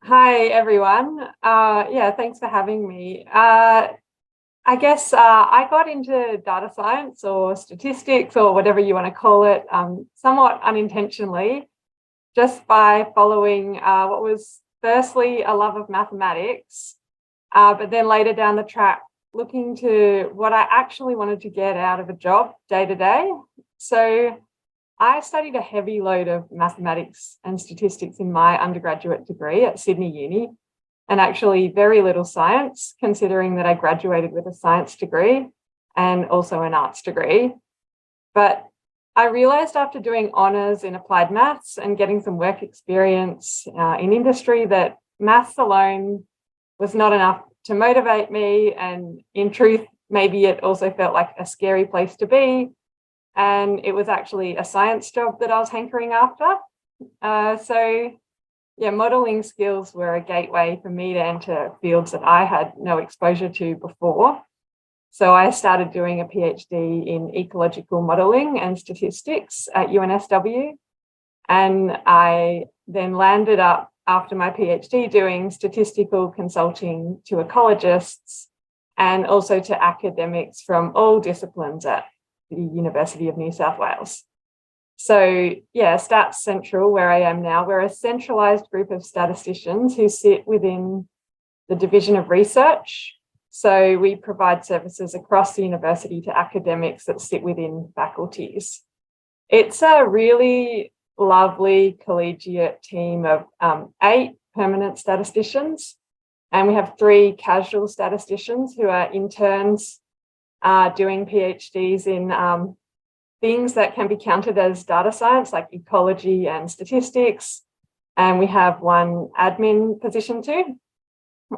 Hi, everyone. Yeah, thanks for having me. I guess I got into data science or statistics or whatever you want to call it, somewhat unintentionally, just by following what was firstly a love of mathematics, but then later down the track, looking to what I actually wanted to get out of a job day to day. So I studied a heavy load of mathematics and statistics in my undergraduate degree at Sydney Uni, and actually very little science, considering that I graduated with a science degree and also an arts degree. But I realised after doing honours in applied maths and getting some work experience in industry that maths alone was not enough to motivate me. And in truth, maybe it also felt like a scary place to be. And it was actually a science job that I was hankering after. So yeah, modelling skills were a gateway for me to enter fields that I had no exposure to before. So I started doing a PhD in ecological modelling and statistics at UNSW. And I then landed up after my PhD doing statistical consulting to ecologists and also to academics from all disciplines at the University of New South Wales. So yeah, Stats Central, where I am now, we're a centralised group of statisticians who sit within the Division of Research. So we provide services across the university to academics that sit within faculties. It's a really lovely collegiate team of 8 permanent statisticians, and we have 3 casual statisticians who are interns doing PhDs in things that can be counted as data science, like ecology and statistics. And we have 1 admin position too.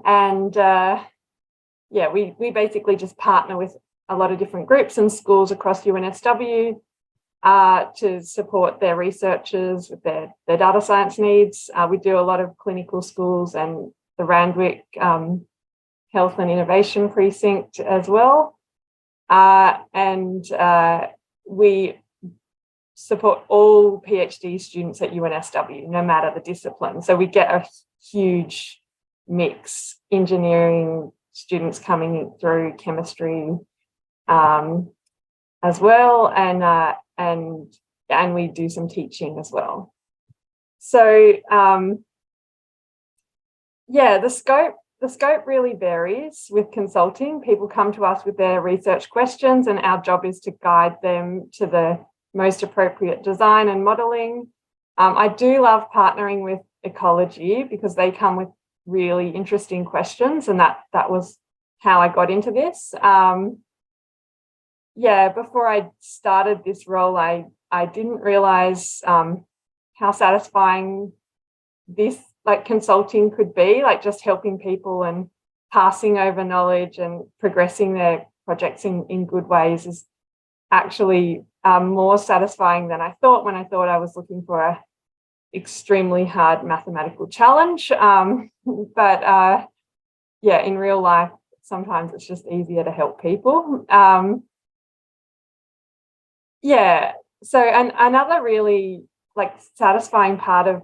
And yeah, we basically just partner with a lot of different groups and schools across UNSW to support their researchers with their data science needs. We do a lot of clinical schools and the Randwick Health and Innovation Precinct as well. And we support all PhD students at UNSW, no matter the discipline. So we get a huge mix, engineering students coming through, chemistry as well, and we do some teaching as well. So yeah, the scope really varies with consulting. People come to us with their research questions, and our job is to guide them to the most appropriate design and modelling. I do love partnering with ecology because they come with really interesting questions, and that was how I got into this. Yeah, before I started this role, I didn't realise how satisfying this consulting could be, like just helping people and passing over knowledge and progressing their projects in good ways is actually more satisfying than I thought when I thought I was looking for a extremely hard mathematical challenge. But yeah, in real life, sometimes it's just easier to help people. Yeah, so another really satisfying part of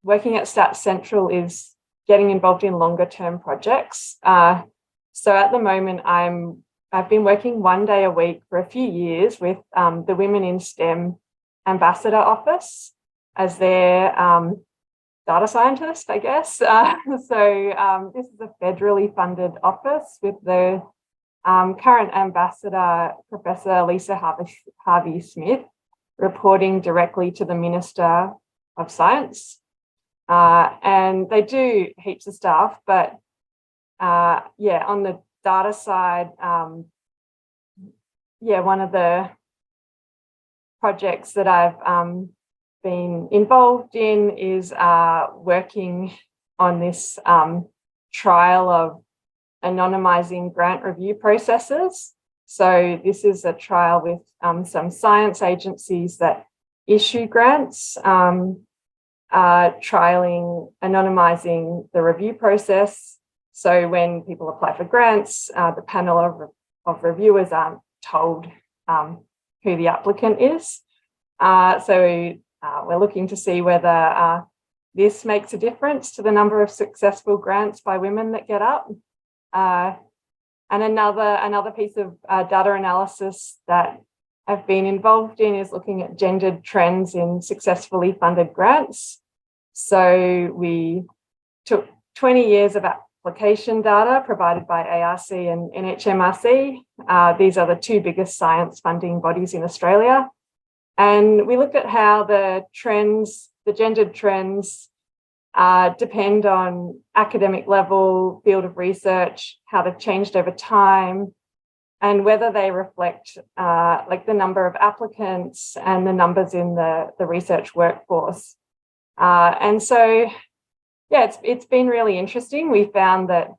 working at Stats Central is getting involved in longer term projects. So at the moment, I've been working 1 day a week for a few years with the Women in STEM Ambassador Office as their data scientist, I guess. So this is a federally funded office with the current ambassador, Professor Lisa Harvey-Smith, reporting directly to the Minister of Science. And they do heaps of stuff, but yeah, on the data side, yeah, one of the projects that I've been involved in is working on this trial of anonymizing grant review processes. So this is a trial with some science agencies that issue grants, trialing anonymizing the review process. So when people apply for grants, the panel of reviewers aren't told who the applicant is. So we're looking to see whether this makes a difference to the number of successful grants by women that get up. And another piece of data analysis that I've been involved in is looking at gendered trends in successfully funded grants. So we took 20 years of application data provided by ARC and NHMRC. These are the two biggest science funding bodies in Australia. And we looked at how the gendered trends depend on academic level, field of research, how they've changed over time, and whether they reflect like the number of applicants and the numbers in the research workforce. And so, yeah, it's been really interesting. We found that,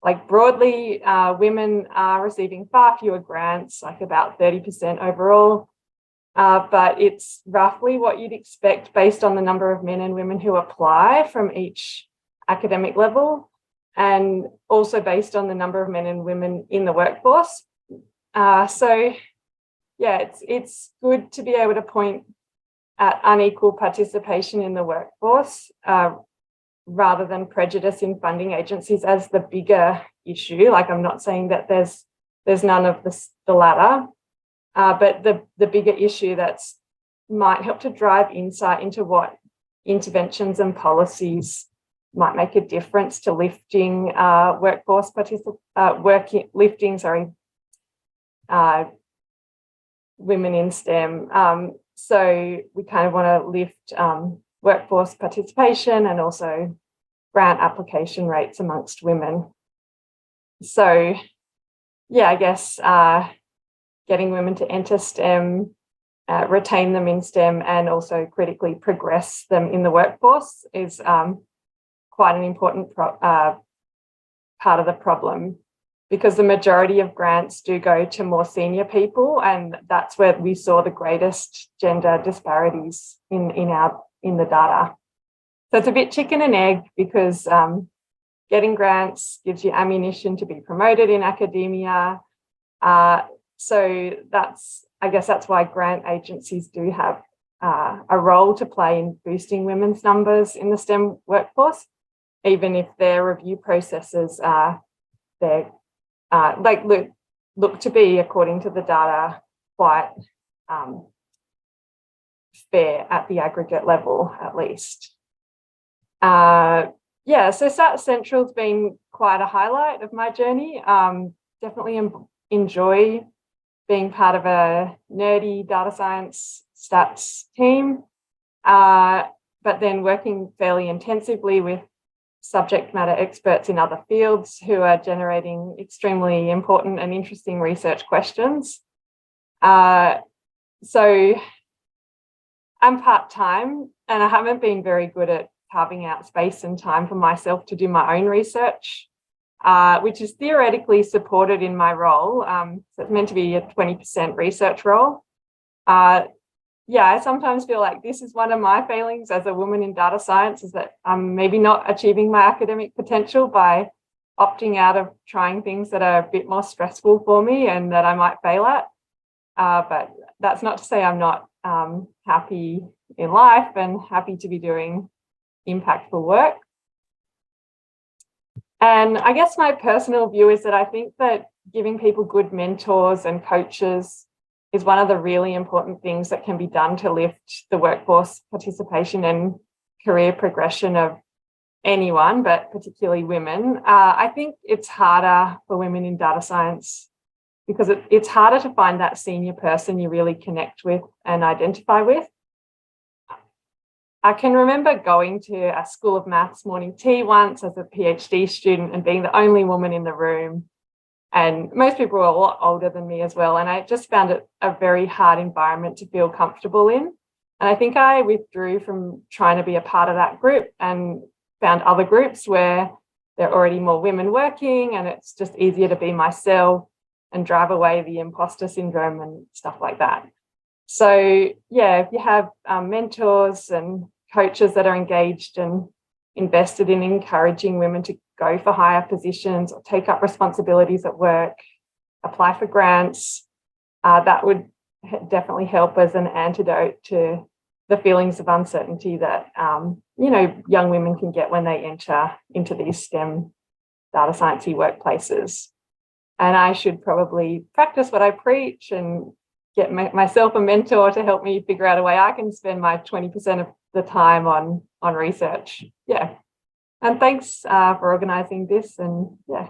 like, broadly, women are receiving far fewer grants, like about 30% overall. But it's roughly what you'd expect based on the number of men and women who apply from each academic level, and also based on the number of men and women in the workforce. So, yeah, it's good to be able to point at unequal participation in the workforce rather than prejudice in funding agencies as the bigger issue. Like, I'm not saying that there's none of the latter. But the bigger issue that's might help to drive insight into what interventions and policies might make a difference to lifting women in STEM. So we kind of want to lift workforce participation and also grant application rates amongst women. So, yeah, I guess getting women to enter STEM, retain them in STEM, and also critically progress them in the workforce is quite an important part of the problem, because the majority of grants do go to more senior people, and that's where we saw the greatest gender disparities in the data. So it's a bit chicken and egg, because getting grants gives you ammunition to be promoted in academia. So I guess that's why grant agencies do have a role to play in boosting women's numbers in the STEM workforce, even if their review processes look to be, according to the data, quite fair at the aggregate level, at least. Yeah, so Stat Central's been quite a highlight of my journey. Definitely enjoy being part of a nerdy data science stats team, but then working fairly intensively with subject matter experts in other fields who are generating extremely important and interesting research questions. So I'm part-time, and I haven't been very good at carving out space and time for myself to do my own research, which is theoretically supported in my role. So it's meant to be a 20% research role. Yeah, I sometimes feel like this is one of my failings as a woman in data science, is that I'm maybe not achieving my academic potential by opting out of trying things that are a bit more stressful for me and that I might fail at. But that's not to say I'm not happy in life and happy to be doing impactful work. And I guess my personal view is that I think that giving people good mentors and coaches is one of the really important things that can be done to lift the workforce participation and career progression of anyone, but particularly women. I think it's harder for women in data science because it's harder to find that senior person you really connect with and identify with. I can remember going to a School of Maths morning tea once as a PhD student and being the only woman in the room. And most people were a lot older than me as well. And I just found it a very hard environment to feel comfortable in. And I think I withdrew from trying to be a part of that group and found other groups where there are already more women working, and it's just easier to be myself and drive away the imposter syndrome and stuff like that. So, yeah, if you have mentors and coaches that are engaged and invested in encouraging women to go for higher positions or take up responsibilities at work, apply for grants, that would definitely help as an antidote to the feelings of uncertainty that, young women can get when they enter into these STEM data sciencey workplaces. And I should probably practice what I preach and get myself a mentor to help me figure out a way I can spend my 20% of the time on research. Yeah. And thanks for organising this, and yeah.